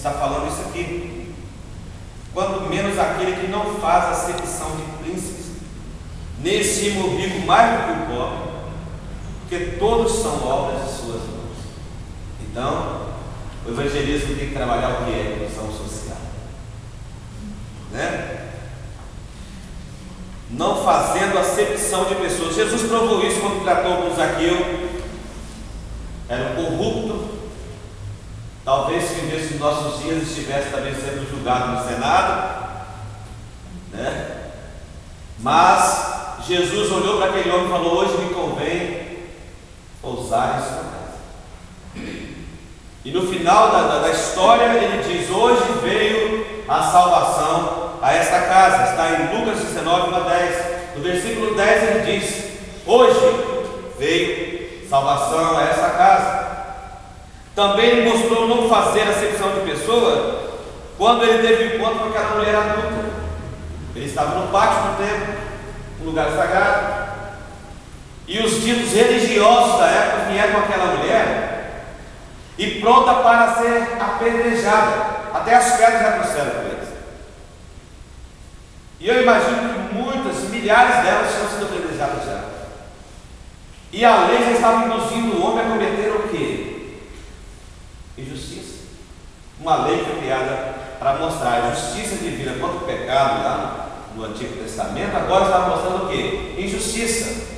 está falando isso aqui. Quando menos aquele que não faz acepção de príncipes, nem estima o rico mais do que o pobre, porque todos são obras de suas mãos. Então, o evangelismo tem que trabalhar o que é inclusão social, né? Não fazendo acepção de pessoas. Jesus provou isso quando tratou com Zaqueu. Era um corrupto, talvez se vivesse nos nossos dias estivesse também sendo julgado no Senado, né? Mas Jesus olhou para aquele homem e falou: hoje me convém pousar em sua casa. E no final da história ele diz: hoje veio a salvação a esta casa. Está em Lucas 19:10. No versículo 10 ele diz: hoje veio salvação a esta casa. Também ele mostrou não fazer acepção de pessoa quando ele teve encontro com aquela mulher adulta. Ele estava no pátio do templo, um lugar sagrado, e os ditos religiosos da época vieram com aquela mulher e pronta para ser apedrejada. Até as pedras já trouxeram com eles. E eu imagino que muitas, milhares delas tinham sido apedrejadas já. E a lei já estava induzindo o homem a cometer o quê? Injustiça. Uma lei foi criada para mostrar a justiça divina contra o pecado lá no Antigo Testamento. Agora está mostrando o quê? Injustiça.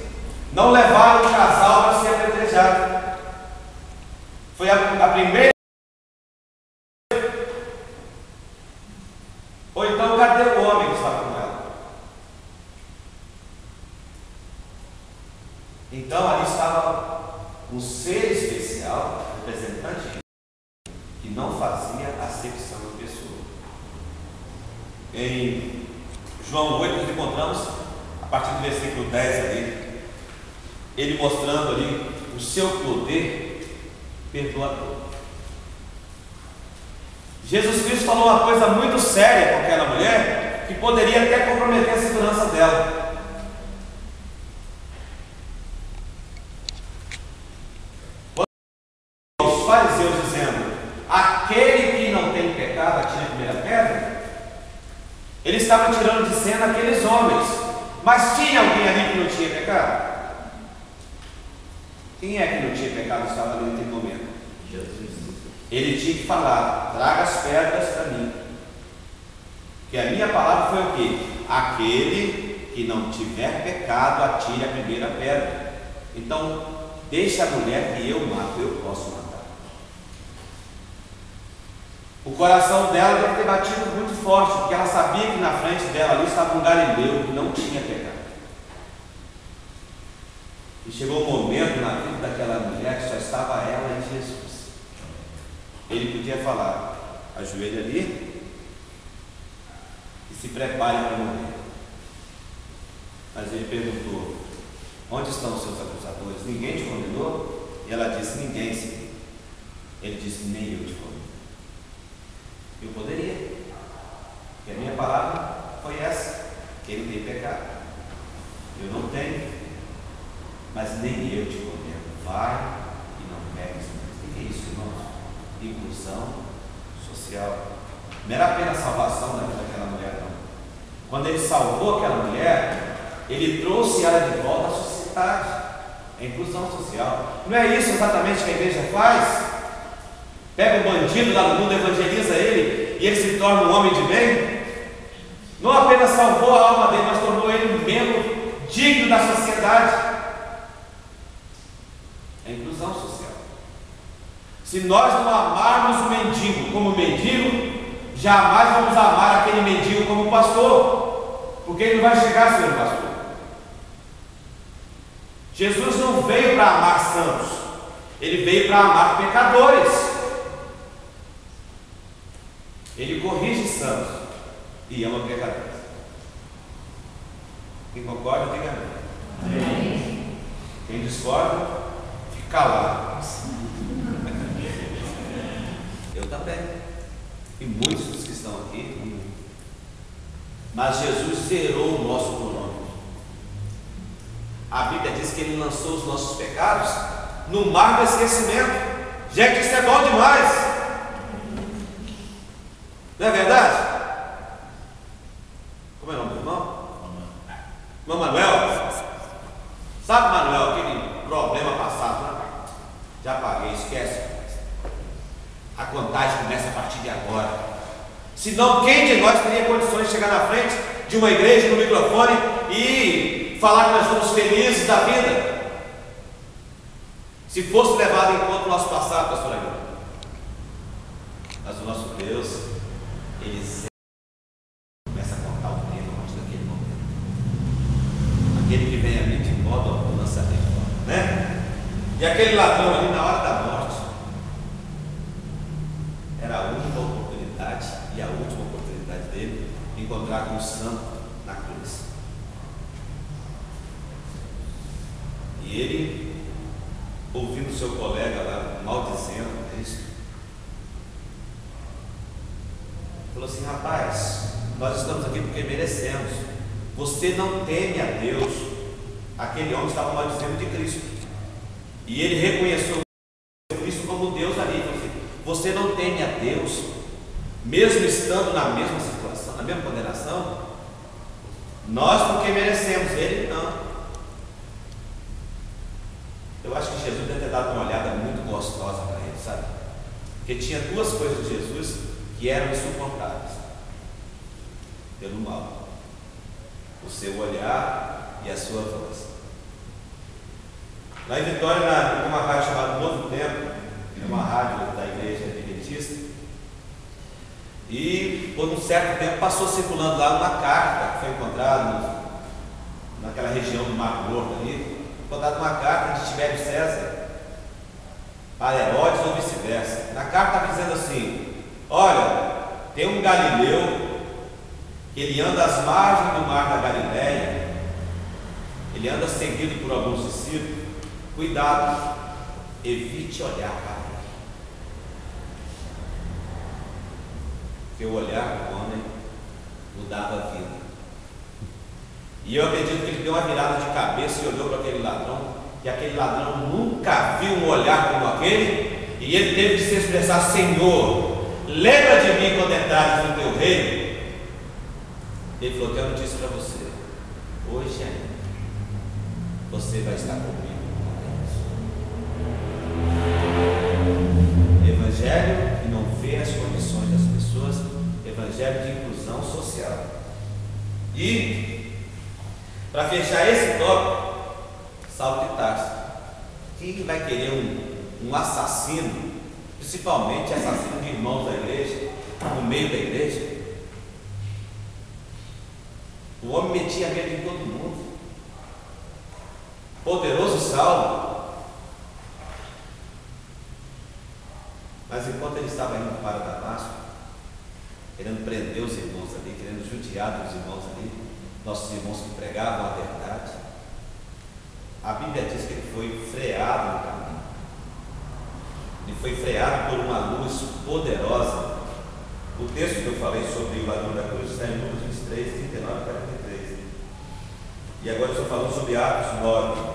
Não levaram o casal para ser apedrejado. Foi a primeira. Ou então, cadê o homem que estava com ela? Então ali estava um ser especial, representante, que não fazia acepção de pessoa. Em João 8 nós encontramos, a partir do versículo 10 ali, ele mostrando ali o seu poder perdoador. Jesus Cristo falou uma coisa muito séria com aquela mulher, que poderia até comprometer a segurança dela. Os fariseus dizendo: aquele que não tem pecado atire a primeira pedra. Ele estava tirando de cena aqueles homens. Mas tinha alguém ali que não tinha pecado? Quem é que não tinha pecado, estava ali naquele momento? Jesus. Ele tinha que falar: traga as pedras para mim. Porque a minha palavra foi o quê? Aquele que não tiver pecado, atire a primeira pedra. Então, deixa a mulher que eu mato, eu posso matar. O coração dela deve ter batido muito forte, porque ela sabia que na frente dela ali estava um galileu que não tinha pecado. E chegou um momento na vida daquela mulher que só estava ela e Jesus. Ele podia falar: ajoelhe ali e se prepare para morrer. Mas ele perguntou: onde estão os seus acusadores? Ninguém te condenou? E ela disse: ninguém, Senhor. Ele disse: nem eu te condeno. Eu poderia, porque a minha palavra foi essa: ele tem pecado, eu não tenho, mas nem eu te condeno. Vai e não pegues mais. O que é isso, irmãos? Inclusão social. Não era apenas a salvação da vida daquela mulher, não. Quando ele salvou aquela mulher, ele trouxe ela de volta à sociedade. É inclusão social. Não é isso exatamente que a igreja faz? Pega o bandido lá do mundo, evangeliza ele e ele se torna um homem de bem. Não apenas salvou a alma dele, mas tornou ele um membro digno da sociedade. É inclusão social. Se nós não amarmos o mendigo como mendigo, jamais vamos amar aquele mendigo como pastor, porque ele não vai chegar a ser um pastor. Jesus não veio para amar santos, ele veio para amar pecadores. Ele corrige santos e ama pecadores. Quem concorda, diga amém. Quem discorda, fica calado. Eu também. E muitos dos que estão aqui. Mas Jesus zerou o nosso cronômetro. A Bíblia diz que Ele lançou os nossos pecados no mar do esquecimento. Gente, isso é bom demais. contagem começa a partir de agora. Senão, quem de nós teria condições de chegar na frente de uma igreja, no microfone, e falar que nós somos felizes da vida? Se fosse levado em conta o nosso passado, pastor Aguilar. Mas o nosso Deus, Ele sempre começa a contar o tempo a partir daquele momento. Aquele que vem a mim de modo algum lançarei fora, né? E aquele ladrão ali, na hora da morte, era a única oportunidade e a última oportunidade dele de encontrar com o santo na cruz. E ele, ouvindo seu colega lá maldizendo Cristo, falou assim: rapaz, nós estamos aqui porque merecemos. Você não teme a Deus. Aquele homem estava maldizendo de Cristo, e ele reconheceu Cristo como Deus ali. Falou assim: você não teme a Deus, mesmo estando na mesma situação, na mesma condenação? Nós porque merecemos, ele não. Eu acho que Jesus deve ter dado uma olhada muito gostosa para ele, sabe? Porque tinha duas coisas de Jesus que eram insuportáveis pelo mal: o seu olhar e a sua voz. Lá em Vitória, tem uma rádio chamada Novo Tempo, é uma rádio da igreja adventista, e por um certo tempo passou circulando lá uma carta que foi encontrada naquela região do Mar Morto ali, encontrada uma carta de Tibério César para Herodes ou vice-versa. Na carta estava dizendo assim: olha, tem um Galileu que ele anda às margens do mar da Galileia, ele anda seguido por alguns discípulos. Cuidado, evite olhar para ele, porque o olhar do homem mudava a vida. E eu acredito que ele deu uma virada de cabeça e olhou para aquele ladrão, e aquele ladrão nunca viu um olhar como aquele, e ele teve que se expressar: Senhor, lembra de mim quando entrares no teu reino. Ele falou: tenho uma notícia para você, hoje ainda você vai estar comigo. Evangelho que não vê as condições das pessoas, evangelho de inclusão social. E para fechar esse tópico, Saulo de Tarso. Quem vai querer um assassino, principalmente assassino de irmãos da igreja, no meio da igreja? O homem metia medo em todo mundo. Poderoso Saulo. Mas enquanto ele estava indo para Damasco, querendo prender os irmãos ali, querendo judiar dos irmãos ali, nossos irmãos que pregavam a verdade, a Bíblia diz que ele foi freado no caminho. Ele foi freado por uma luz poderosa. O texto que eu falei sobre o ladrão da cruz está em Lucas 23, 39 e 43. E agora eu estou falando sobre Atos 9.